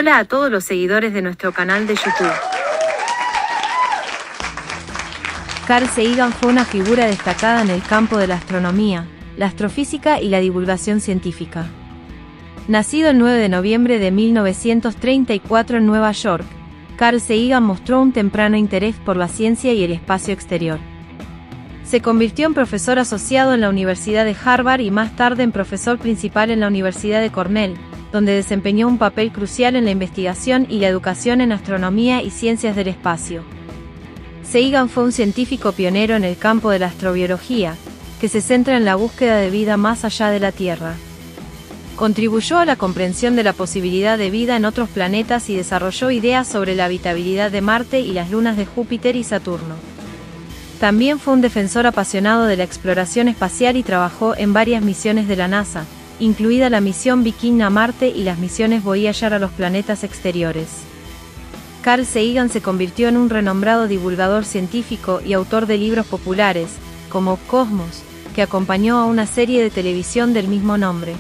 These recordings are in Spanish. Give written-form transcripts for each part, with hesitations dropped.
Hola a todos los seguidores de nuestro canal de YouTube. Carl Sagan fue una figura destacada en el campo de la astronomía, la astrofísica y la divulgación científica. Nacido el 9 de noviembre de 1934 en Nueva York, Carl Sagan mostró un temprano interés por la ciencia y el espacio exterior. Se convirtió en profesor asociado en la Universidad de Harvard y más tarde en profesor principal en la Universidad de Cornell, donde desempeñó un papel crucial en la investigación y la educación en astronomía y ciencias del espacio. Sagan fue un científico pionero en el campo de la astrobiología, que se centra en la búsqueda de vida más allá de la Tierra. Contribuyó a la comprensión de la posibilidad de vida en otros planetas y desarrolló ideas sobre la habitabilidad de Marte y las lunas de Júpiter y Saturno. También fue un defensor apasionado de la exploración espacial y trabajó en varias misiones de la NASA, incluida la misión Viking a Marte y las misiones Voyager a los planetas exteriores. Carl Sagan se convirtió en un renombrado divulgador científico y autor de libros populares, como Cosmos, que acompañó a una serie de televisión del mismo nombre.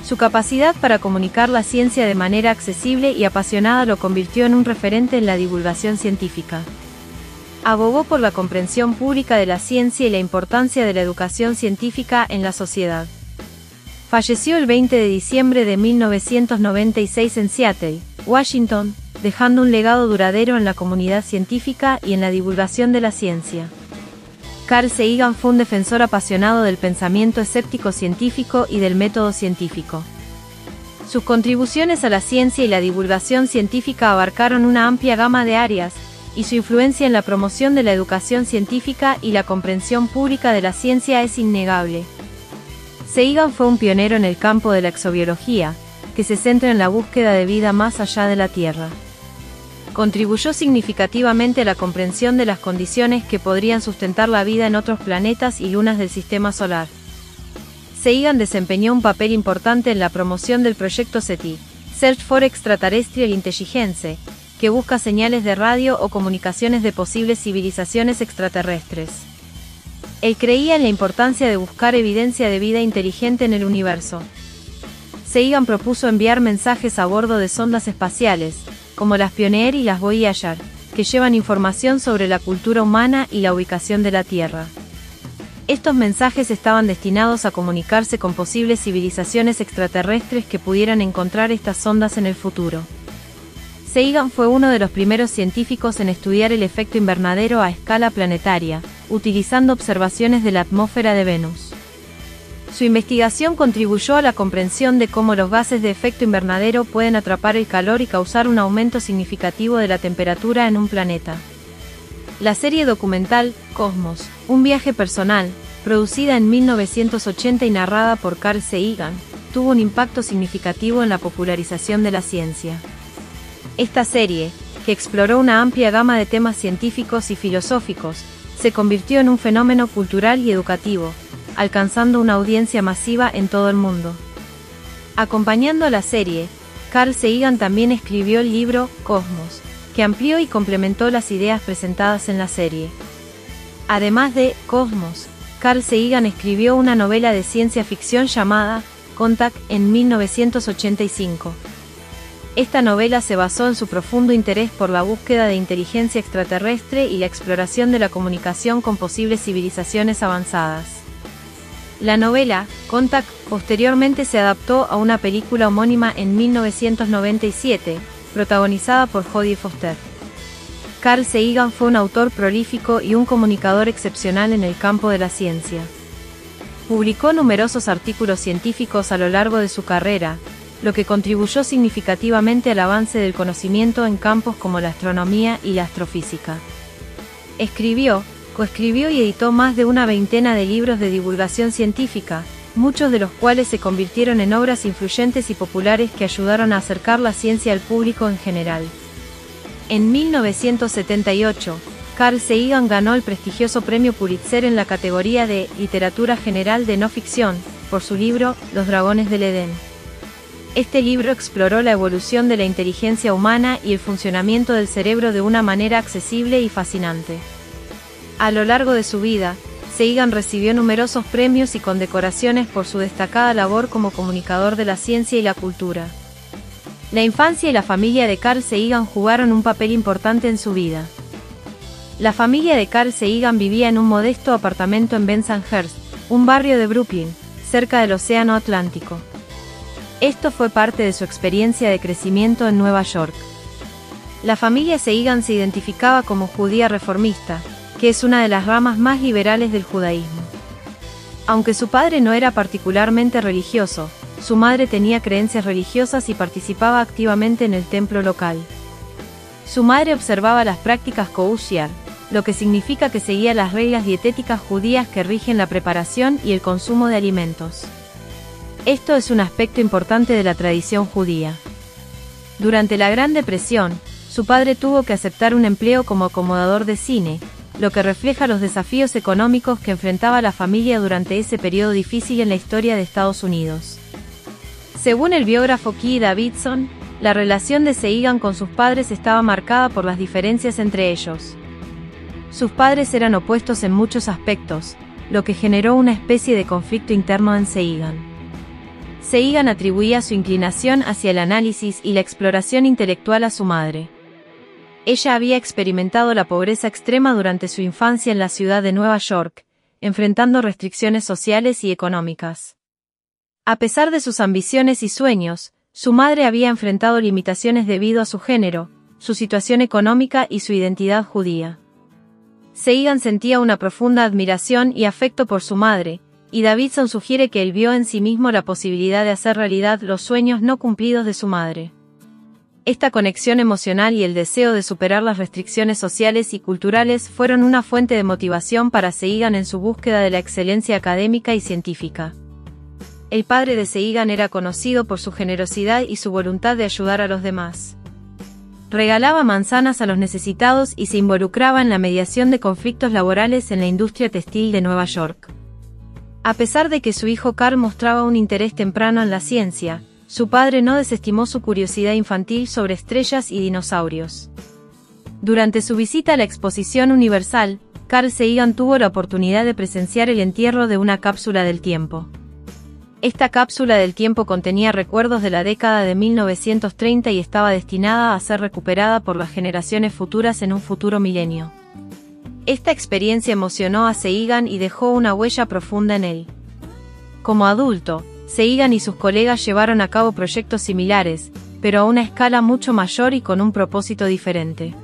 Su capacidad para comunicar la ciencia de manera accesible y apasionada lo convirtió en un referente en la divulgación científica. Abogó por la comprensión pública de la ciencia y la importancia de la educación científica en la sociedad. Falleció el 20 de diciembre de 1996 en Seattle, Washington, dejando un legado duradero en la comunidad científica y en la divulgación de la ciencia. Carl Sagan fue un defensor apasionado del pensamiento escéptico científico y del método científico. Sus contribuciones a la ciencia y la divulgación científica abarcaron una amplia gama de áreas, y su influencia en la promoción de la educación científica y la comprensión pública de la ciencia es innegable. Sagan fue un pionero en el campo de la exobiología, que se centra en la búsqueda de vida más allá de la Tierra. Contribuyó significativamente a la comprensión de las condiciones que podrían sustentar la vida en otros planetas y lunas del Sistema Solar. Sagan desempeñó un papel importante en la promoción del proyecto SETI, Search for Extraterrestrial Intelligence, que busca señales de radio o comunicaciones de posibles civilizaciones extraterrestres. Él creía en la importancia de buscar evidencia de vida inteligente en el universo. Sagan propuso enviar mensajes a bordo de sondas espaciales, como las Pioneer y las Voyager, que llevan información sobre la cultura humana y la ubicación de la Tierra. Estos mensajes estaban destinados a comunicarse con posibles civilizaciones extraterrestres que pudieran encontrar estas sondas en el futuro. Sagan fue uno de los primeros científicos en estudiar el efecto invernadero a escala planetaria, utilizando observaciones de la atmósfera de Venus. Su investigación contribuyó a la comprensión de cómo los gases de efecto invernadero pueden atrapar el calor y causar un aumento significativo de la temperatura en un planeta. La serie documental Cosmos, un viaje personal, producida en 1980 y narrada por Carl Sagan, tuvo un impacto significativo en la popularización de la ciencia. Esta serie, que exploró una amplia gama de temas científicos y filosóficos, se convirtió en un fenómeno cultural y educativo, alcanzando una audiencia masiva en todo el mundo. Acompañando a la serie, Carl Sagan también escribió el libro Cosmos, que amplió y complementó las ideas presentadas en la serie. Además de Cosmos, Carl Sagan escribió una novela de ciencia ficción llamada Contact en 1985. Esta novela se basó en su profundo interés por la búsqueda de inteligencia extraterrestre y la exploración de la comunicación con posibles civilizaciones avanzadas. La novela, Contact, posteriormente se adaptó a una película homónima en 1997, protagonizada por Jodie Foster. Carl Sagan fue un autor prolífico y un comunicador excepcional en el campo de la ciencia. Publicó numerosos artículos científicos a lo largo de su carrera, lo que contribuyó significativamente al avance del conocimiento en campos como la astronomía y la astrofísica. Escribió, coescribió y editó más de una veintena de libros de divulgación científica, muchos de los cuales se convirtieron en obras influyentes y populares que ayudaron a acercar la ciencia al público en general. En 1978, Carl Sagan ganó el prestigioso premio Pulitzer en la categoría de Literatura General de No Ficción, por su libro Los Dragones del Edén. Este libro exploró la evolución de la inteligencia humana y el funcionamiento del cerebro de una manera accesible y fascinante. A lo largo de su vida, Sagan recibió numerosos premios y condecoraciones por su destacada labor como comunicador de la ciencia y la cultura. La infancia y la familia de Carl Sagan jugaron un papel importante en su vida. La familia de Carl Sagan vivía en un modesto apartamento en Bensonhurst, un barrio de Brooklyn, cerca del Océano Atlántico. Esto fue parte de su experiencia de crecimiento en Nueva York. La familia Sagan se identificaba como judía reformista, que es una de las ramas más liberales del judaísmo. Aunque su padre no era particularmente religioso, su madre tenía creencias religiosas y participaba activamente en el templo local. Su madre observaba las prácticas kosher, lo que significa que seguía las reglas dietéticas judías que rigen la preparación y el consumo de alimentos. Esto es un aspecto importante de la tradición judía. Durante la Gran Depresión, su padre tuvo que aceptar un empleo como acomodador de cine, lo que refleja los desafíos económicos que enfrentaba la familia durante ese periodo difícil en la historia de Estados Unidos. Según el biógrafo Keith Davidson, la relación de Sagan con sus padres estaba marcada por las diferencias entre ellos. Sus padres eran opuestos en muchos aspectos, lo que generó una especie de conflicto interno en Sagan. Sagan atribuía su inclinación hacia el análisis y la exploración intelectual a su madre. Ella había experimentado la pobreza extrema durante su infancia en la ciudad de Nueva York, enfrentando restricciones sociales y económicas. A pesar de sus ambiciones y sueños, su madre había enfrentado limitaciones debido a su género, su situación económica y su identidad judía. Sagan sentía una profunda admiración y afecto por su madre, y Davidson sugiere que él vio en sí mismo la posibilidad de hacer realidad los sueños no cumplidos de su madre. Esta conexión emocional y el deseo de superar las restricciones sociales y culturales fueron una fuente de motivación para Sagan en su búsqueda de la excelencia académica y científica. El padre de Sagan era conocido por su generosidad y su voluntad de ayudar a los demás. Regalaba manzanas a los necesitados y se involucraba en la mediación de conflictos laborales en la industria textil de Nueva York. A pesar de que su hijo Carl mostraba un interés temprano en la ciencia, su padre no desestimó su curiosidad infantil sobre estrellas y dinosaurios. Durante su visita a la Exposición Universal, Carl Sagan tuvo la oportunidad de presenciar el entierro de una cápsula del tiempo. Esta cápsula del tiempo contenía recuerdos de la década de 1930 y estaba destinada a ser recuperada por las generaciones futuras en un futuro milenio. Esta experiencia emocionó a Sagan y dejó una huella profunda en él. Como adulto, Sagan y sus colegas llevaron a cabo proyectos similares, pero a una escala mucho mayor y con un propósito diferente.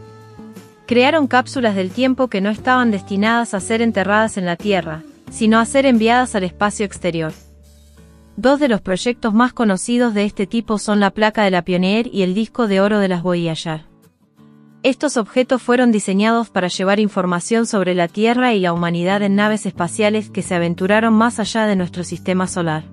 Crearon cápsulas del tiempo que no estaban destinadas a ser enterradas en la Tierra, sino a ser enviadas al espacio exterior. Dos de los proyectos más conocidos de este tipo son la placa de la Pioneer y el disco de oro de las Voyager. Estos objetos fueron diseñados para llevar información sobre la Tierra y la humanidad en naves espaciales que se aventuraron más allá de nuestro sistema solar.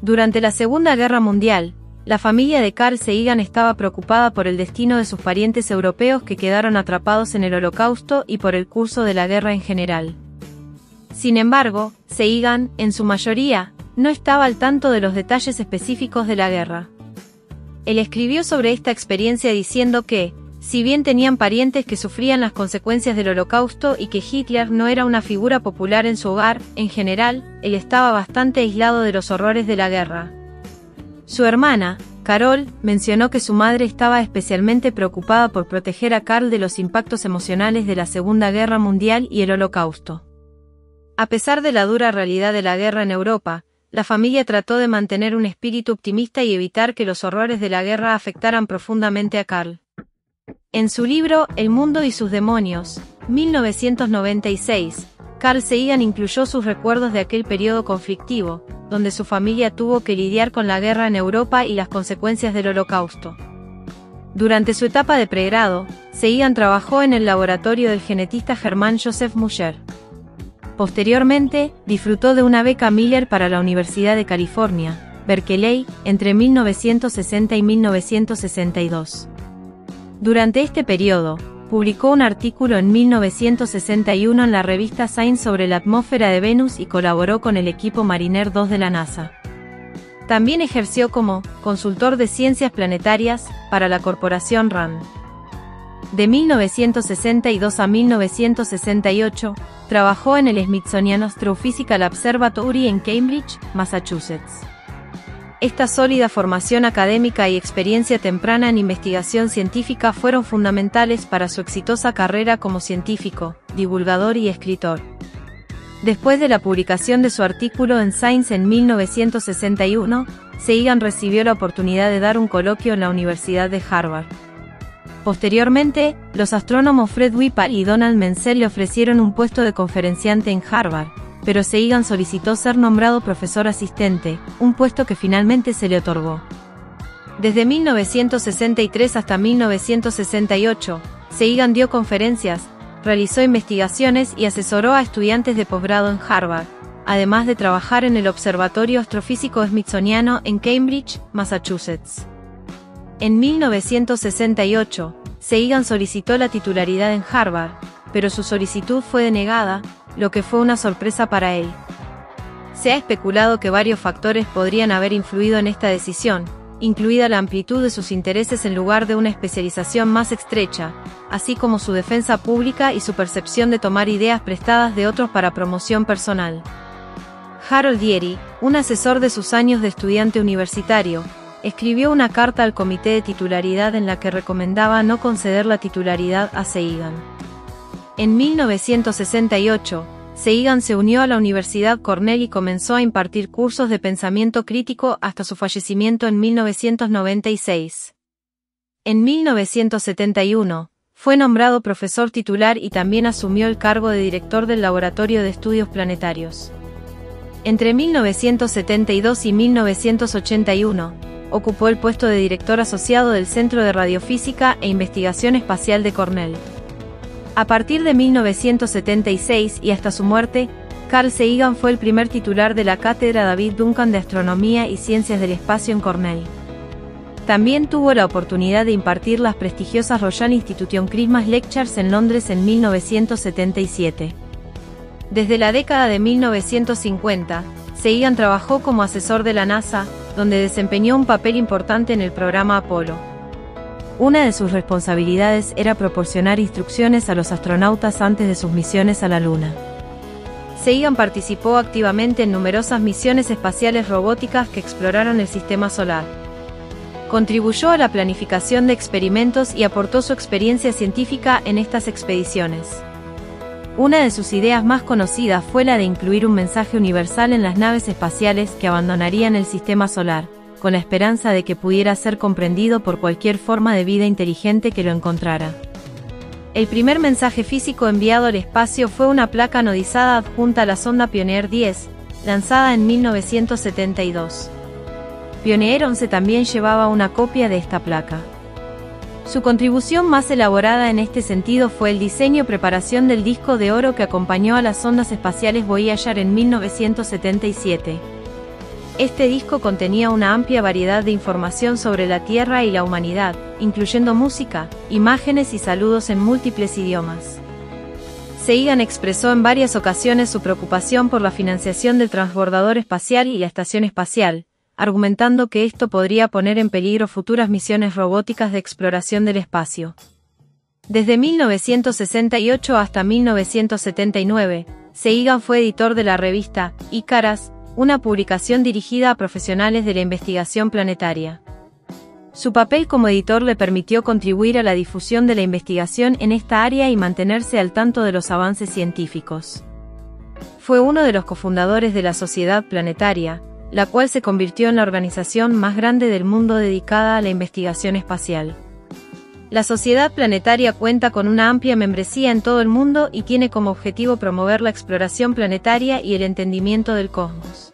Durante la Segunda Guerra Mundial, la familia de Carl Sagan estaba preocupada por el destino de sus parientes europeos que quedaron atrapados en el Holocausto y por el curso de la guerra en general. Sin embargo, Sagan, en su mayoría, no estaba al tanto de los detalles específicos de la guerra. Él escribió sobre esta experiencia diciendo que, si bien tenían parientes que sufrían las consecuencias del Holocausto y que Hitler no era una figura popular en su hogar, en general, él estaba bastante aislado de los horrores de la guerra. Su hermana, Carol, mencionó que su madre estaba especialmente preocupada por proteger a Carl de los impactos emocionales de la Segunda Guerra Mundial y el Holocausto. A pesar de la dura realidad de la guerra en Europa, la familia trató de mantener un espíritu optimista y evitar que los horrores de la guerra afectaran profundamente a Carl. En su libro El mundo y sus demonios, 1996, Carl Sagan incluyó sus recuerdos de aquel periodo conflictivo, donde su familia tuvo que lidiar con la guerra en Europa y las consecuencias del Holocausto. Durante su etapa de pregrado, Sagan trabajó en el laboratorio del genetista Germán Joseph Muller. Posteriormente, disfrutó de una beca Miller para la Universidad de California, Berkeley, entre 1960 y 1962. Durante este periodo, publicó un artículo en 1961 en la revista Science sobre la atmósfera de Venus y colaboró con el equipo Mariner 2 de la NASA. También ejerció como consultor de ciencias planetarias para la corporación RAND. De 1962 a 1968, trabajó en el Smithsonian Astrophysical Observatory en Cambridge, Massachusetts. Esta sólida formación académica y experiencia temprana en investigación científica fueron fundamentales para su exitosa carrera como científico, divulgador y escritor. Después de la publicación de su artículo en Science en 1961, Sagan recibió la oportunidad de dar un coloquio en la Universidad de Harvard. Posteriormente, los astrónomos Fred Whipple y Donald Menzel le ofrecieron un puesto de conferenciante en Harvard, pero Sagan solicitó ser nombrado profesor asistente, un puesto que finalmente se le otorgó. Desde 1963 hasta 1968, Sagan dio conferencias, realizó investigaciones y asesoró a estudiantes de posgrado en Harvard, además de trabajar en el Observatorio Astrofísico Smithsoniano en Cambridge, Massachusetts. En 1968, Sagan solicitó la titularidad en Harvard, pero su solicitud fue denegada, lo que fue una sorpresa para él. Se ha especulado que varios factores podrían haber influido en esta decisión, incluida la amplitud de sus intereses en lugar de una especialización más estrecha, así como su defensa pública y su percepción de tomar ideas prestadas de otros para promoción personal. Harold Geary, un asesor de sus años de estudiante universitario, escribió una carta al comité de titularidad en la que recomendaba no conceder la titularidad a Sagan. En 1968, Sagan se unió a la Universidad Cornell y comenzó a impartir cursos de pensamiento crítico hasta su fallecimiento en 1996. En 1971, fue nombrado profesor titular y también asumió el cargo de director del Laboratorio de Estudios Planetarios. Entre 1972 y 1981, ocupó el puesto de director asociado del Centro de Radiofísica e Investigación Espacial de Cornell. A partir de 1976 y hasta su muerte, Carl Sagan fue el primer titular de la Cátedra David Duncan de Astronomía y Ciencias del Espacio en Cornell. También tuvo la oportunidad de impartir las prestigiosas Royal Institution Christmas Lectures en Londres en 1977. Desde la década de 1950, Sagan trabajó como asesor de la NASA, donde desempeñó un papel importante en el programa Apolo. Una de sus responsabilidades era proporcionar instrucciones a los astronautas antes de sus misiones a la Luna. Sagan participó activamente en numerosas misiones espaciales robóticas que exploraron el sistema solar. Contribuyó a la planificación de experimentos y aportó su experiencia científica en estas expediciones. Una de sus ideas más conocidas fue la de incluir un mensaje universal en las naves espaciales que abandonarían el sistema solar, con la esperanza de que pudiera ser comprendido por cualquier forma de vida inteligente que lo encontrara. El primer mensaje físico enviado al espacio fue una placa anodizada adjunta a la sonda Pioneer 10, lanzada en 1972. Pioneer 11 también llevaba una copia de esta placa. Su contribución más elaborada en este sentido fue el diseño y preparación del disco de oro que acompañó a las sondas espaciales Voyager en 1977. Este disco contenía una amplia variedad de información sobre la Tierra y la humanidad, incluyendo música, imágenes y saludos en múltiples idiomas. Sagan expresó en varias ocasiones su preocupación por la financiación del transbordador espacial y la estación espacial, argumentando que esto podría poner en peligro futuras misiones robóticas de exploración del espacio. Desde 1968 hasta 1979, Sagan fue editor de la revista Icaras, una publicación dirigida a profesionales de la investigación planetaria. Su papel como editor le permitió contribuir a la difusión de la investigación en esta área y mantenerse al tanto de los avances científicos. Fue uno de los cofundadores de la Sociedad Planetaria, la cual se convirtió en la organización más grande del mundo dedicada a la investigación espacial. La Sociedad Planetaria cuenta con una amplia membresía en todo el mundo y tiene como objetivo promover la exploración planetaria y el entendimiento del cosmos.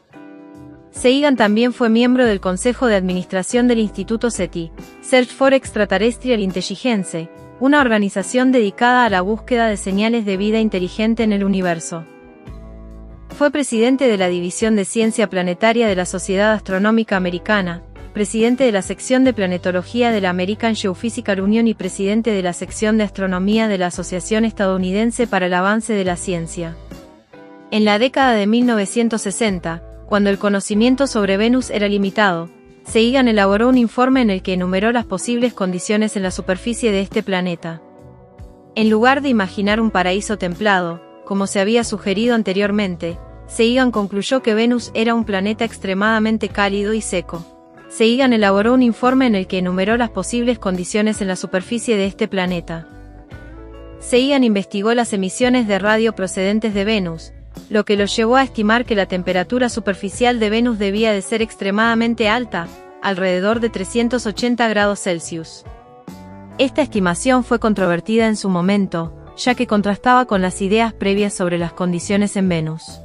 Sagan también fue miembro del Consejo de Administración del Instituto SETI, Search for Extraterrestrial Intelligence, una organización dedicada a la búsqueda de señales de vida inteligente en el universo. Fue presidente de la División de Ciencia Planetaria de la Sociedad Astronómica Americana, presidente de la sección de planetología de la American Geophysical Union y presidente de la sección de astronomía de la Asociación Estadounidense para el Avance de la Ciencia. En la década de 1960, cuando el conocimiento sobre Venus era limitado, Sagan elaboró un informe en el que enumeró las posibles condiciones en la superficie de este planeta. En lugar de imaginar un paraíso templado, como se había sugerido anteriormente, Sagan concluyó que Venus era un planeta extremadamente cálido y seco. Sagan elaboró un informe en el que enumeró las posibles condiciones en la superficie de este planeta. Sagan investigó las emisiones de radio procedentes de Venus, lo que lo llevó a estimar que la temperatura superficial de Venus debía de ser extremadamente alta, alrededor de 380 grados Celsius. Esta estimación fue controvertida en su momento, ya que contrastaba con las ideas previas sobre las condiciones en Venus.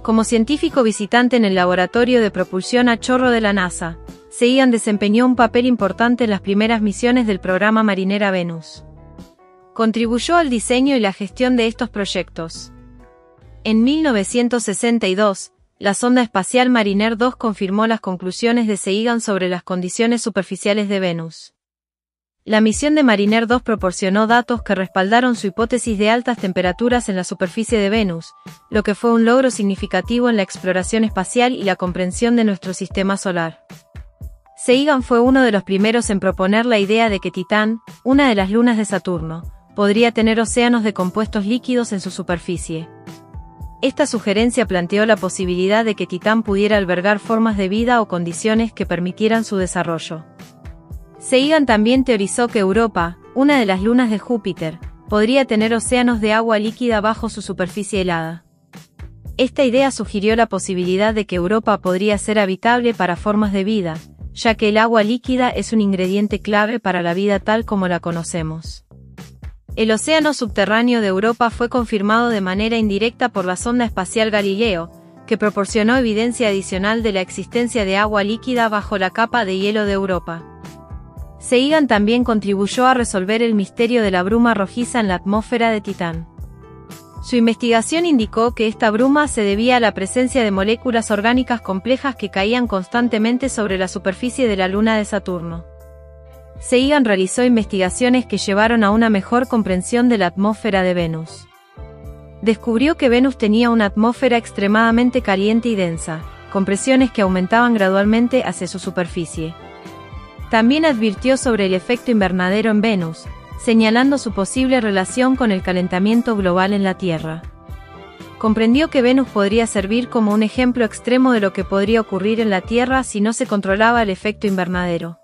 Como científico visitante en el laboratorio de propulsión a chorro de la NASA, Sagan desempeñó un papel importante en las primeras misiones del programa Mariner a Venus. Contribuyó al diseño y la gestión de estos proyectos. En 1962, la sonda espacial Mariner 2 confirmó las conclusiones de Sagan sobre las condiciones superficiales de Venus. La misión de Mariner 2 proporcionó datos que respaldaron su hipótesis de altas temperaturas en la superficie de Venus, lo que fue un logro significativo en la exploración espacial y la comprensión de nuestro sistema solar. Sagan fue uno de los primeros en proponer la idea de que Titán, una de las lunas de Saturno, podría tener océanos de compuestos líquidos en su superficie. Esta sugerencia planteó la posibilidad de que Titán pudiera albergar formas de vida o condiciones que permitieran su desarrollo. Sagan también teorizó que Europa, una de las lunas de Júpiter, podría tener océanos de agua líquida bajo su superficie helada. Esta idea sugirió la posibilidad de que Europa podría ser habitable para formas de vida, ya que el agua líquida es un ingrediente clave para la vida tal como la conocemos. El océano subterráneo de Europa fue confirmado de manera indirecta por la sonda espacial Galileo, que proporcionó evidencia adicional de la existencia de agua líquida bajo la capa de hielo de Europa. Sagan también contribuyó a resolver el misterio de la bruma rojiza en la atmósfera de Titán. Su investigación indicó que esta bruma se debía a la presencia de moléculas orgánicas complejas que caían constantemente sobre la superficie de la luna de Saturno. Sagan realizó investigaciones que llevaron a una mejor comprensión de la atmósfera de Venus. Descubrió que Venus tenía una atmósfera extremadamente caliente y densa, con presiones que aumentaban gradualmente hacia su superficie. También advirtió sobre el efecto invernadero en Venus, señalando su posible relación con el calentamiento global en la Tierra. Comprendió que Venus podría servir como un ejemplo extremo de lo que podría ocurrir en la Tierra si no se controlaba el efecto invernadero.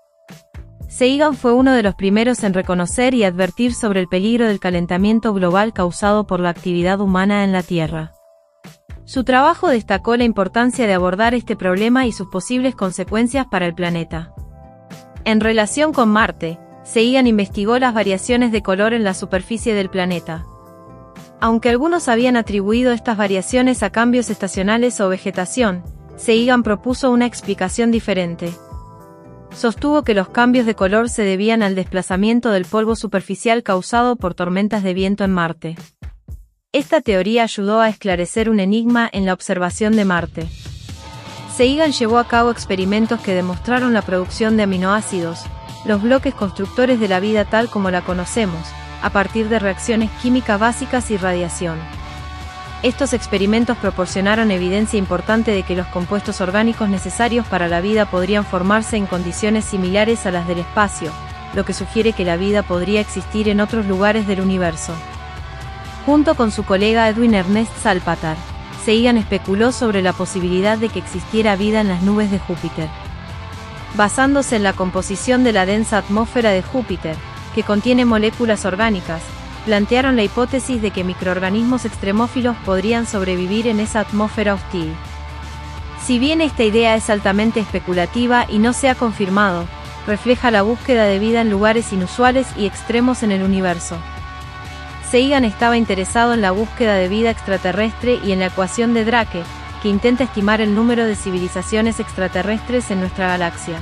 Sagan fue uno de los primeros en reconocer y advertir sobre el peligro del calentamiento global causado por la actividad humana en la Tierra. Su trabajo destacó la importancia de abordar este problema y sus posibles consecuencias para el planeta. En relación con Marte, Sagan investigó las variaciones de color en la superficie del planeta. Aunque algunos habían atribuido estas variaciones a cambios estacionales o vegetación, Sagan propuso una explicación diferente. Sostuvo que los cambios de color se debían al desplazamiento del polvo superficial causado por tormentas de viento en Marte. Esta teoría ayudó a esclarecer un enigma en la observación de Marte. Sagan llevó a cabo experimentos que demostraron la producción de aminoácidos, los bloques constructores de la vida tal como la conocemos, a partir de reacciones químicas básicas y radiación. Estos experimentos proporcionaron evidencia importante de que los compuestos orgánicos necesarios para la vida podrían formarse en condiciones similares a las del espacio, lo que sugiere que la vida podría existir en otros lugares del universo. Junto con su colega Edwin Ernest Salpatar, Sagan especuló sobre la posibilidad de que existiera vida en las nubes de Júpiter. Basándose en la composición de la densa atmósfera de Júpiter, que contiene moléculas orgánicas, plantearon la hipótesis de que microorganismos extremófilos podrían sobrevivir en esa atmósfera hostil. Si bien esta idea es altamente especulativa y no se ha confirmado, refleja la búsqueda de vida en lugares inusuales y extremos en el universo. Sagan estaba interesado en la búsqueda de vida extraterrestre y en la ecuación de Drake, que intenta estimar el número de civilizaciones extraterrestres en nuestra galaxia.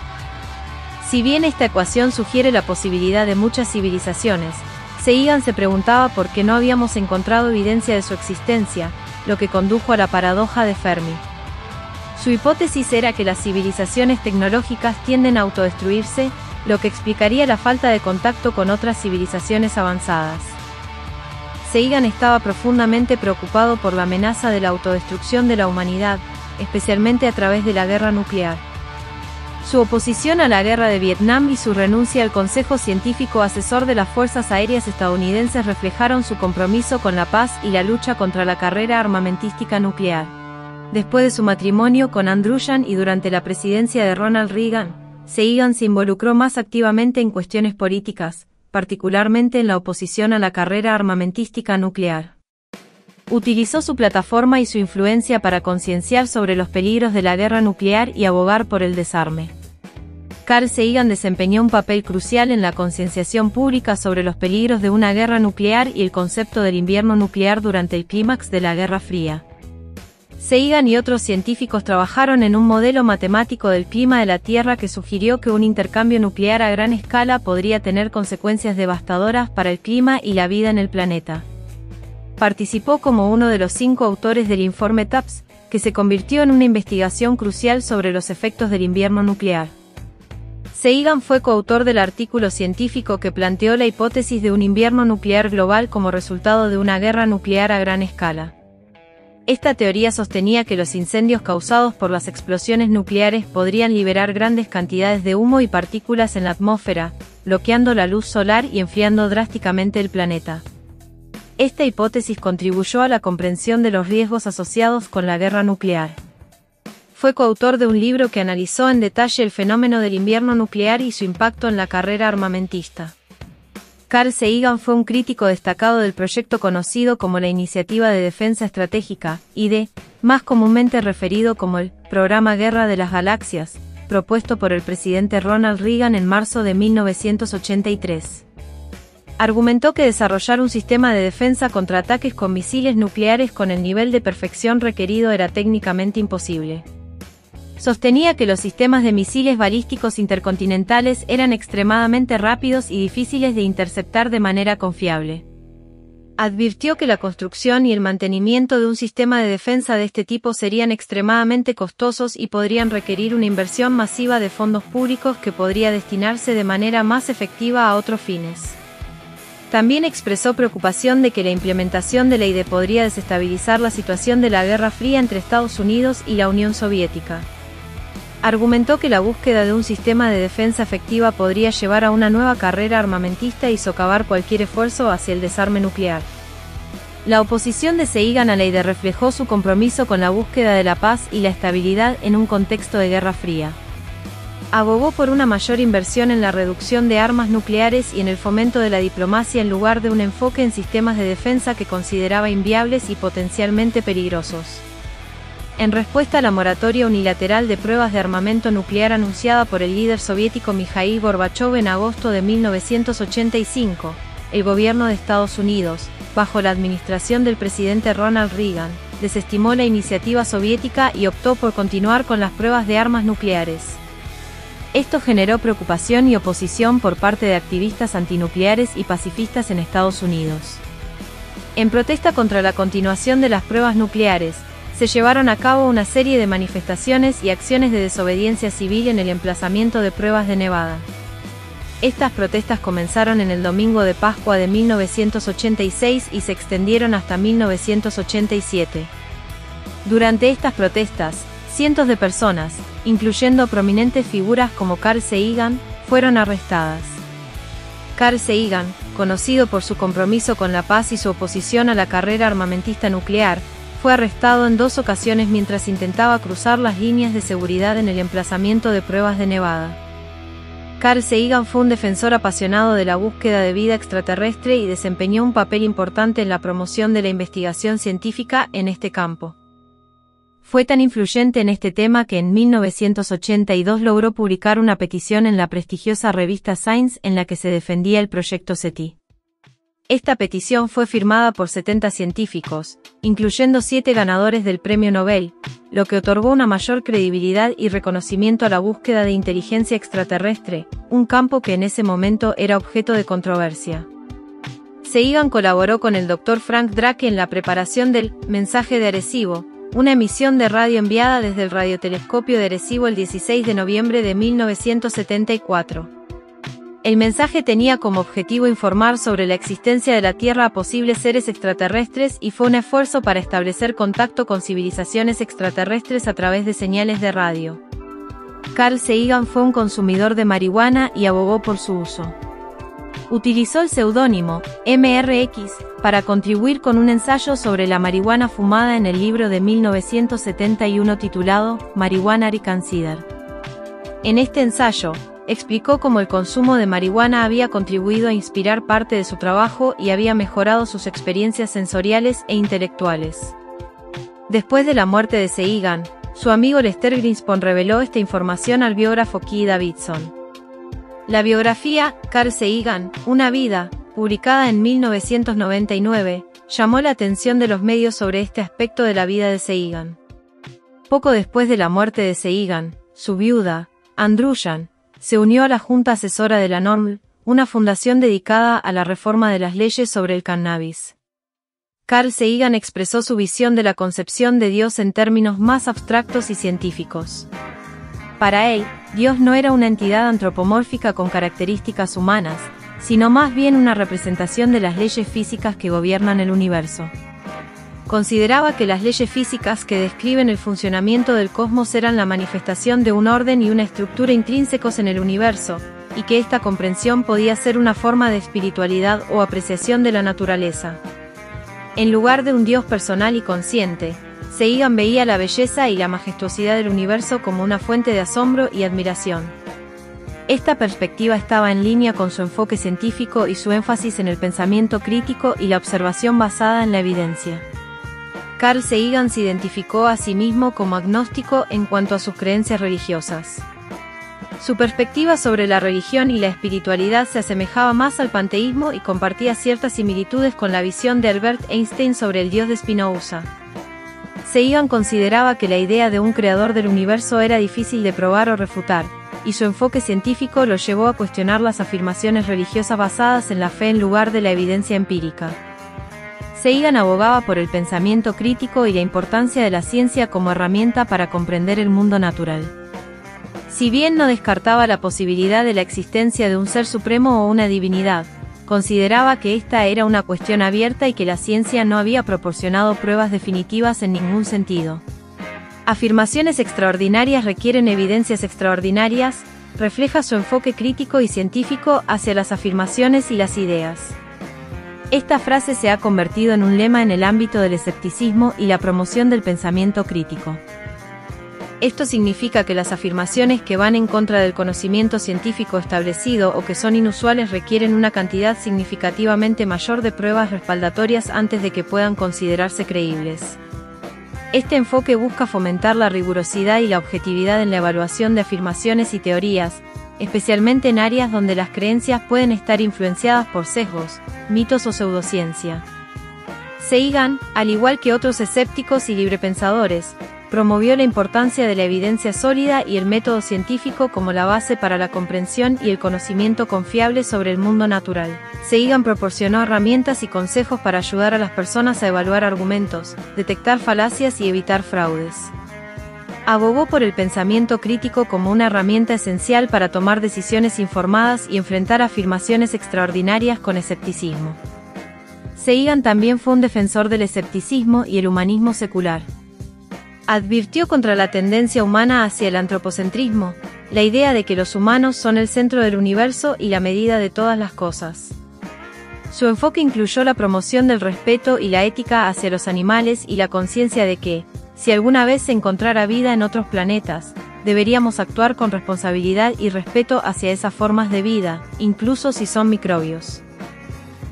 Si bien esta ecuación sugiere la posibilidad de muchas civilizaciones, Sagan se preguntaba por qué no habíamos encontrado evidencia de su existencia, lo que condujo a la paradoja de Fermi. Su hipótesis era que las civilizaciones tecnológicas tienden a autodestruirse, lo que explicaría la falta de contacto con otras civilizaciones avanzadas. Sagan estaba profundamente preocupado por la amenaza de la autodestrucción de la humanidad, especialmente a través de la guerra nuclear. Su oposición a la guerra de Vietnam y su renuncia al Consejo Científico Asesor de las Fuerzas Aéreas Estadounidenses reflejaron su compromiso con la paz y la lucha contra la carrera armamentística nuclear. Después de su matrimonio con Ann Druyan y durante la presidencia de Ronald Reagan, Sagan se involucró más activamente en cuestiones políticas, particularmente en la oposición a la carrera armamentística nuclear. Utilizó su plataforma y su influencia para concienciar sobre los peligros de la guerra nuclear y abogar por el desarme. Carl Sagan desempeñó un papel crucial en la concienciación pública sobre los peligros de una guerra nuclear y el concepto del invierno nuclear durante el clímax de la Guerra Fría. Sagan y otros científicos trabajaron en un modelo matemático del clima de la Tierra que sugirió que un intercambio nuclear a gran escala podría tener consecuencias devastadoras para el clima y la vida en el planeta. Participó como uno de los 5 autores del informe TAPS, que se convirtió en una investigación crucial sobre los efectos del invierno nuclear. Sagan fue coautor del artículo científico que planteó la hipótesis de un invierno nuclear global como resultado de una guerra nuclear a gran escala. Esta teoría sostenía que los incendios causados por las explosiones nucleares podrían liberar grandes cantidades de humo y partículas en la atmósfera, bloqueando la luz solar y enfriando drásticamente el planeta. Esta hipótesis contribuyó a la comprensión de los riesgos asociados con la guerra nuclear. Fue coautor de un libro que analizó en detalle el fenómeno del invierno nuclear y su impacto en la carrera armamentista. Carl Sagan fue un crítico destacado del proyecto conocido como la Iniciativa de Defensa Estratégica, ID, más comúnmente referido como el Programa Guerra de las Galaxias, propuesto por el presidente Ronald Reagan en marzo de 1983. Argumentó que desarrollar un sistema de defensa contra ataques con misiles nucleares con el nivel de perfección requerido era técnicamente imposible. Sostenía que los sistemas de misiles balísticos intercontinentales eran extremadamente rápidos y difíciles de interceptar de manera confiable. Advirtió que la construcción y el mantenimiento de un sistema de defensa de este tipo serían extremadamente costosos y podrían requerir una inversión masiva de fondos públicos que podría destinarse de manera más efectiva a otros fines. También expresó preocupación de que la implementación de la ID podría desestabilizar la situación de la Guerra Fría entre Estados Unidos y la Unión Soviética. Argumentó que la búsqueda de un sistema de defensa efectiva podría llevar a una nueva carrera armamentista y socavar cualquier esfuerzo hacia el desarme nuclear. La oposición de Sagan a la ID reflejó su compromiso con la búsqueda de la paz y la estabilidad en un contexto de Guerra Fría. Abogó por una mayor inversión en la reducción de armas nucleares y en el fomento de la diplomacia en lugar de un enfoque en sistemas de defensa que consideraba inviables y potencialmente peligrosos. En respuesta a la moratoria unilateral de pruebas de armamento nuclear anunciada por el líder soviético Mikhail Gorbachev en agosto de 1985, el gobierno de Estados Unidos, bajo la administración del presidente Ronald Reagan, desestimó la iniciativa soviética y optó por continuar con las pruebas de armas nucleares. Esto generó preocupación y oposición por parte de activistas antinucleares y pacifistas en Estados Unidos. En protesta contra la continuación de las pruebas nucleares, se llevaron a cabo una serie de manifestaciones y acciones de desobediencia civil en el emplazamiento de pruebas de Nevada. Estas protestas comenzaron en el domingo de Pascua de 1986 y se extendieron hasta 1987. Durante estas protestas, cientos de personas, incluyendo prominentes figuras como Carl Sagan, fueron arrestadas. Carl Sagan, conocido por su compromiso con la paz y su oposición a la carrera armamentista nuclear, fue arrestado en 2 ocasiones mientras intentaba cruzar las líneas de seguridad en el emplazamiento de pruebas de Nevada. Carl Sagan fue un defensor apasionado de la búsqueda de vida extraterrestre y desempeñó un papel importante en la promoción de la investigación científica en este campo. Fue tan influyente en este tema que en 1982 logró publicar una petición en la prestigiosa revista Science en la que se defendía el proyecto SETI. Esta petición fue firmada por 70 científicos, incluyendo 7 ganadores del Premio Nobel, lo que otorgó una mayor credibilidad y reconocimiento a la búsqueda de inteligencia extraterrestre, un campo que en ese momento era objeto de controversia. Sagan colaboró con el Dr. Frank Drake en la preparación del Mensaje de Arecibo, una emisión de radio enviada desde el radiotelescopio de Arecibo el 16 de noviembre de 1974. El mensaje tenía como objetivo informar sobre la existencia de la Tierra a posibles seres extraterrestres y fue un esfuerzo para establecer contacto con civilizaciones extraterrestres a través de señales de radio. Carl Sagan fue un consumidor de marihuana y abogó por su uso. Utilizó el seudónimo MRX para contribuir con un ensayo sobre la marihuana fumada en el libro de 1971 titulado Marijuana Reconsidered. En este ensayo, explicó cómo el consumo de marihuana había contribuido a inspirar parte de su trabajo y había mejorado sus experiencias sensoriales e intelectuales. Después de la muerte de Seigan, su amigo Lester Greenspan reveló esta información al biógrafo Keith Davidson. La biografía, Carl Seigan, Una vida, publicada en 1999, llamó la atención de los medios sobre este aspecto de la vida de Seigan. Poco después de la muerte de Seigan, su viuda, Andruyan, se unió a la Junta Asesora de la NORML, una fundación dedicada a la reforma de las leyes sobre el cannabis. Carl Seigan expresó su visión de la concepción de Dios en términos más abstractos y científicos. Para él, Dios no era una entidad antropomórfica con características humanas, sino más bien una representación de las leyes físicas que gobiernan el universo. Consideraba que las leyes físicas que describen el funcionamiento del cosmos eran la manifestación de un orden y una estructura intrínsecos en el universo, y que esta comprensión podía ser una forma de espiritualidad o apreciación de la naturaleza. En lugar de un Dios personal y consciente, Seigan veía la belleza y la majestuosidad del universo como una fuente de asombro y admiración. Esta perspectiva estaba en línea con su enfoque científico y su énfasis en el pensamiento crítico y la observación basada en la evidencia. Carl Seigan se identificó a sí mismo como agnóstico en cuanto a sus creencias religiosas. Su perspectiva sobre la religión y la espiritualidad se asemejaba más al panteísmo y compartía ciertas similitudes con la visión de Albert Einstein sobre el Dios de Spinoza. Seigan consideraba que la idea de un creador del universo era difícil de probar o refutar, y su enfoque científico lo llevó a cuestionar las afirmaciones religiosas basadas en la fe en lugar de la evidencia empírica. Seigan abogaba por el pensamiento crítico y la importancia de la ciencia como herramienta para comprender el mundo natural. Si bien no descartaba la posibilidad de la existencia de un ser supremo o una divinidad, consideraba que esta era una cuestión abierta y que la ciencia no había proporcionado pruebas definitivas en ningún sentido. Afirmaciones extraordinarias requieren evidencias extraordinarias, refleja su enfoque crítico y científico hacia las afirmaciones y las ideas. Esta frase se ha convertido en un lema en el ámbito del escepticismo y la promoción del pensamiento crítico. Esto significa que las afirmaciones que van en contra del conocimiento científico establecido o que son inusuales requieren una cantidad significativamente mayor de pruebas respaldatorias antes de que puedan considerarse creíbles. Este enfoque busca fomentar la rigurosidad y la objetividad en la evaluación de afirmaciones y teorías, especialmente en áreas donde las creencias pueden estar influenciadas por sesgos, mitos o pseudociencia. Seigan, al igual que otros escépticos y librepensadores, promovió la importancia de la evidencia sólida y el método científico como la base para la comprensión y el conocimiento confiable sobre el mundo natural. Seigan proporcionó herramientas y consejos para ayudar a las personas a evaluar argumentos, detectar falacias y evitar fraudes. Abogó por el pensamiento crítico como una herramienta esencial para tomar decisiones informadas y enfrentar afirmaciones extraordinarias con escepticismo. Seigan también fue un defensor del escepticismo y el humanismo secular. Advirtió contra la tendencia humana hacia el antropocentrismo, la idea de que los humanos son el centro del universo y la medida de todas las cosas. Su enfoque incluyó la promoción del respeto y la ética hacia los animales y la conciencia de que, si alguna vez se encontrara vida en otros planetas, deberíamos actuar con responsabilidad y respeto hacia esas formas de vida, incluso si son microbios.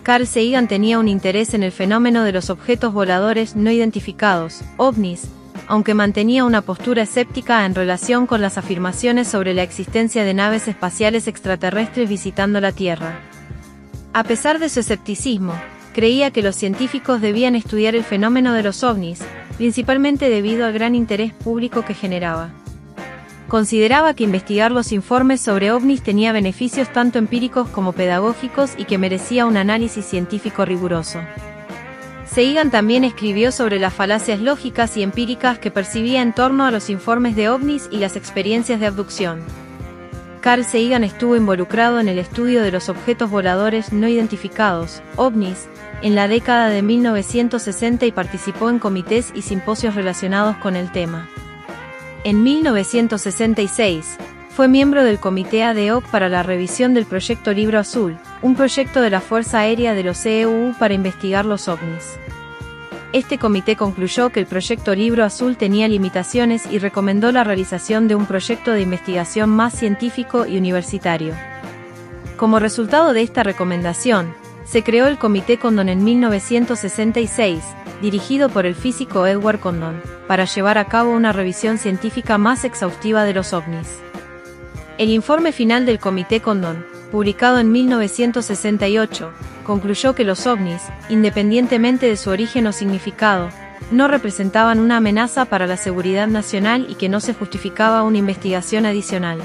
Carl Sagan tenía un interés en el fenómeno de los objetos voladores no identificados, ovnis, aunque mantenía una postura escéptica en relación con las afirmaciones sobre la existencia de naves espaciales extraterrestres visitando la Tierra. A pesar de su escepticismo, creía que los científicos debían estudiar el fenómeno de los ovnis, principalmente debido al gran interés público que generaba. Consideraba que investigar los informes sobre ovnis tenía beneficios tanto empíricos como pedagógicos y que merecía un análisis científico riguroso. Seigan también escribió sobre las falacias lógicas y empíricas que percibía en torno a los informes de ovnis y las experiencias de abducción. Carl Sagan estuvo involucrado en el estudio de los objetos voladores no identificados, ovnis, en la década de 1960 y participó en comités y simposios relacionados con el tema. En 1966, Fue miembro del Comité ad hoc para la revisión del Proyecto Libro Azul, un proyecto de la Fuerza Aérea de los EUU para investigar los ovnis. Este comité concluyó que el Proyecto Libro Azul tenía limitaciones y recomendó la realización de un proyecto de investigación más científico y universitario. Como resultado de esta recomendación, se creó el Comité Condon en 1966, dirigido por el físico Edward Condon, para llevar a cabo una revisión científica más exhaustiva de los ovnis. El informe final del Comité Condon, publicado en 1968, concluyó que los ovnis, independientemente de su origen o significado, no representaban una amenaza para la seguridad nacional y que no se justificaba una investigación adicional.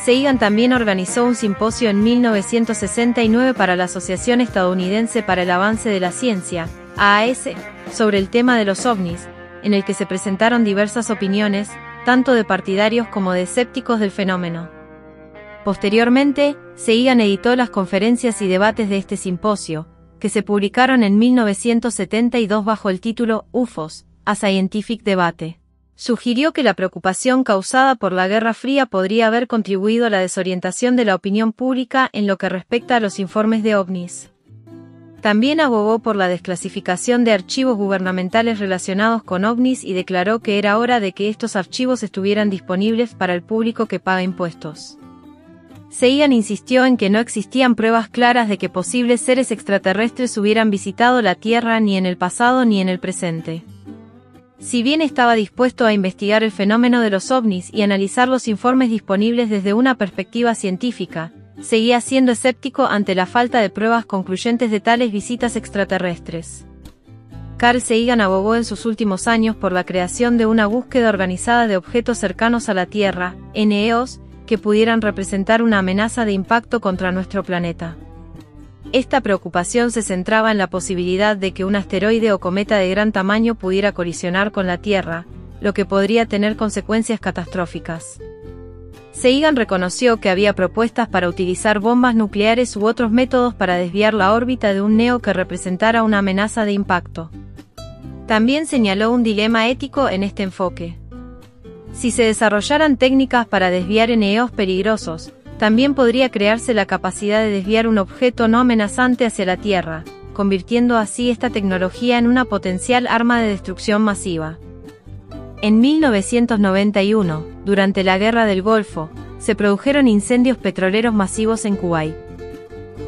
Sagan también organizó un simposio en 1969 para la Asociación Estadounidense para el Avance de la Ciencia, AAS, sobre el tema de los ovnis, en el que se presentaron diversas opiniones, tanto de partidarios como de escépticos del fenómeno. Posteriormente, Sagan editó las conferencias y debates de este simposio, que se publicaron en 1972 bajo el título UFOs, A Scientific Debate. Sugirió que la preocupación causada por la Guerra Fría podría haber contribuido a la desorientación de la opinión pública en lo que respecta a los informes de ovnis. También abogó por la desclasificación de archivos gubernamentales relacionados con ovnis y declaró que era hora de que estos archivos estuvieran disponibles para el público que paga impuestos. Sagan insistió en que no existían pruebas claras de que posibles seres extraterrestres hubieran visitado la Tierra ni en el pasado ni en el presente. Si bien estaba dispuesto a investigar el fenómeno de los ovnis y analizar los informes disponibles desde una perspectiva científica, seguía siendo escéptico ante la falta de pruebas concluyentes de tales visitas extraterrestres. Carl Sagan abogó en sus últimos años por la creación de una búsqueda organizada de objetos cercanos a la Tierra, NEOs, que pudieran representar una amenaza de impacto contra nuestro planeta. Esta preocupación se centraba en la posibilidad de que un asteroide o cometa de gran tamaño pudiera colisionar con la Tierra, lo que podría tener consecuencias catastróficas. Sagan reconoció que había propuestas para utilizar bombas nucleares u otros métodos para desviar la órbita de un NEO que representara una amenaza de impacto. También señaló un dilema ético en este enfoque. Si se desarrollaran técnicas para desviar NEOs peligrosos, también podría crearse la capacidad de desviar un objeto no amenazante hacia la Tierra, convirtiendo así esta tecnología en una potencial arma de destrucción masiva. En 1991, durante la Guerra del Golfo, se produjeron incendios petroleros masivos en Kuwait.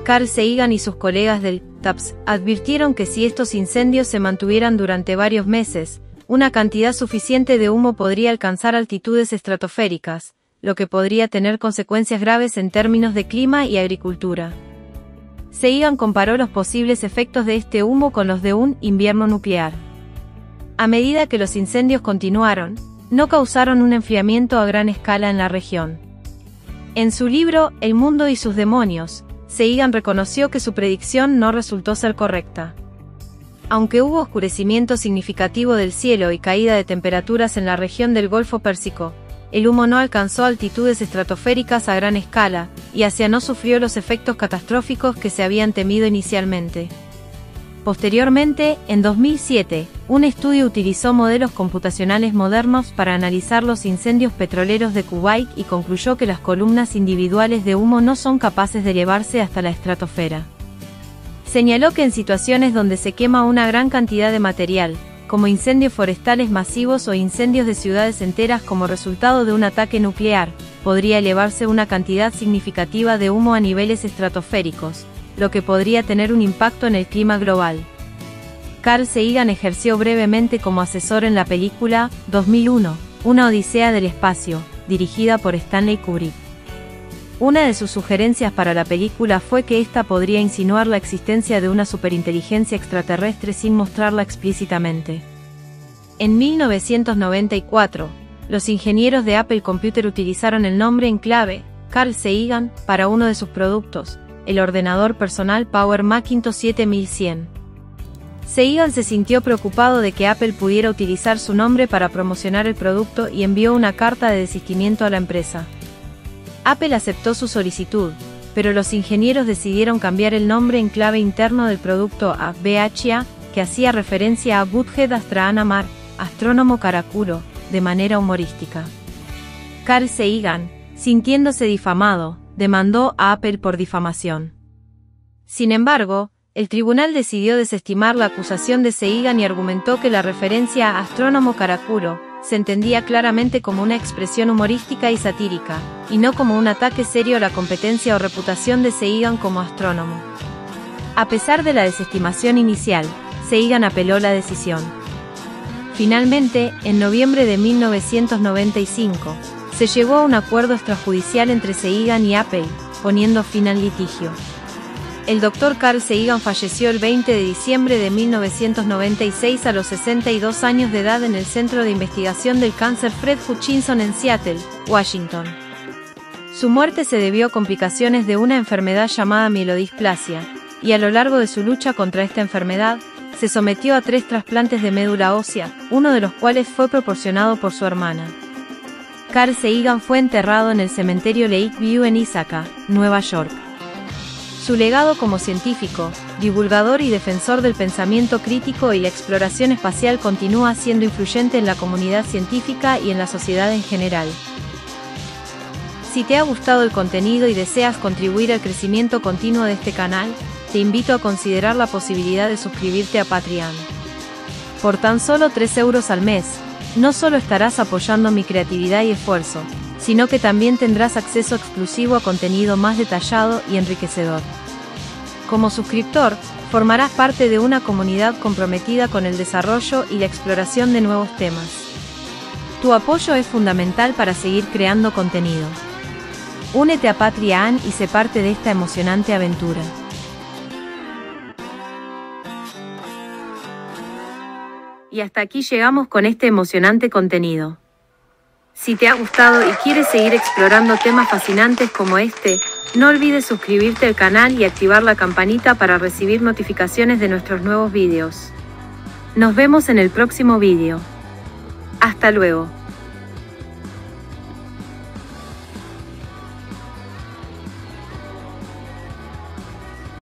Carl Sagan y sus colegas del TAPS advirtieron que si estos incendios se mantuvieran durante varios meses, una cantidad suficiente de humo podría alcanzar altitudes estratosféricas, lo que podría tener consecuencias graves en términos de clima y agricultura. Sagan comparó los posibles efectos de este humo con los de un invierno nuclear. A medida que los incendios continuaron, no causaron un enfriamiento a gran escala en la región. En su libro El mundo y sus demonios, Sagan reconoció que su predicción no resultó ser correcta. Aunque hubo oscurecimiento significativo del cielo y caída de temperaturas en la región del Golfo Pérsico, el humo no alcanzó altitudes estratosféricas a gran escala, y Asia no sufrió los efectos catastróficos que se habían temido inicialmente. Posteriormente, en 2007, un estudio utilizó modelos computacionales modernos para analizar los incendios petroleros de Kuwait y concluyó que las columnas individuales de humo no son capaces de elevarse hasta la estratosfera. Señaló que en situaciones donde se quema una gran cantidad de material, como incendios forestales masivos o incendios de ciudades enteras como resultado de un ataque nuclear, podría elevarse una cantidad significativa de humo a niveles estratosféricos, lo que podría tener un impacto en el clima global. Carl Sagan ejerció brevemente como asesor en la película 2001, Una odisea del espacio, dirigida por Stanley Kubrick. Una de sus sugerencias para la película fue que ésta podría insinuar la existencia de una superinteligencia extraterrestre sin mostrarla explícitamente. En 1994, los ingenieros de Apple Computer utilizaron el nombre en clave, Carl Sagan, para uno de sus productos, el ordenador personal Power Macintosh 7100. Sagan se sintió preocupado de que Apple pudiera utilizar su nombre para promocionar el producto y envió una carta de desistimiento a la empresa. Apple aceptó su solicitud, pero los ingenieros decidieron cambiar el nombre en clave interno del producto a BHA, que hacía referencia a Buddhed Astronomar, astrónomo caraculo, de manera humorística. Carl Sagan, Sintiéndose difamado, demandó a Apple por difamación. Sin embargo, el tribunal decidió desestimar la acusación de Seigan y argumentó que la referencia a astrónomo Karakuro se entendía claramente como una expresión humorística y satírica, y no como un ataque serio a la competencia o reputación de Seigan como astrónomo. A pesar de la desestimación inicial, Seigan apeló la decisión. Finalmente, en noviembre de 1995, se llegó a un acuerdo extrajudicial entre Seigan y Apple, poniendo fin al litigio. El Dr. Carl Seigan falleció el 20 de diciembre de 1996 a los 62 años de edad en el Centro de Investigación del Cáncer Fred Hutchinson en Seattle, Washington. Su muerte se debió a complicaciones de una enfermedad llamada mielodisplasia, y a lo largo de su lucha contra esta enfermedad, se sometió a 3 trasplantes de médula ósea, uno de los cuales fue proporcionado por su hermana. Carl Seigan fue enterrado en el cementerio Lakeview en Ithaca, Nueva York. Su legado como científico, divulgador y defensor del pensamiento crítico y la exploración espacial continúa siendo influyente en la comunidad científica y en la sociedad en general. Si te ha gustado el contenido y deseas contribuir al crecimiento continuo de este canal, te invito a considerar la posibilidad de suscribirte a Patreon. Por tan solo 3 euros al mes, no solo estarás apoyando mi creatividad y esfuerzo, sino que también tendrás acceso exclusivo a contenido más detallado y enriquecedor. Como suscriptor, formarás parte de una comunidad comprometida con el desarrollo y la exploración de nuevos temas. Tu apoyo es fundamental para seguir creando contenido. Únete a Patreon y sé parte de esta emocionante aventura. Y hasta aquí llegamos con este emocionante contenido. Si te ha gustado y quieres seguir explorando temas fascinantes como este, no olvides suscribirte al canal y activar la campanita para recibir notificaciones de nuestros nuevos vídeos. Nos vemos en el próximo vídeo. Hasta luego.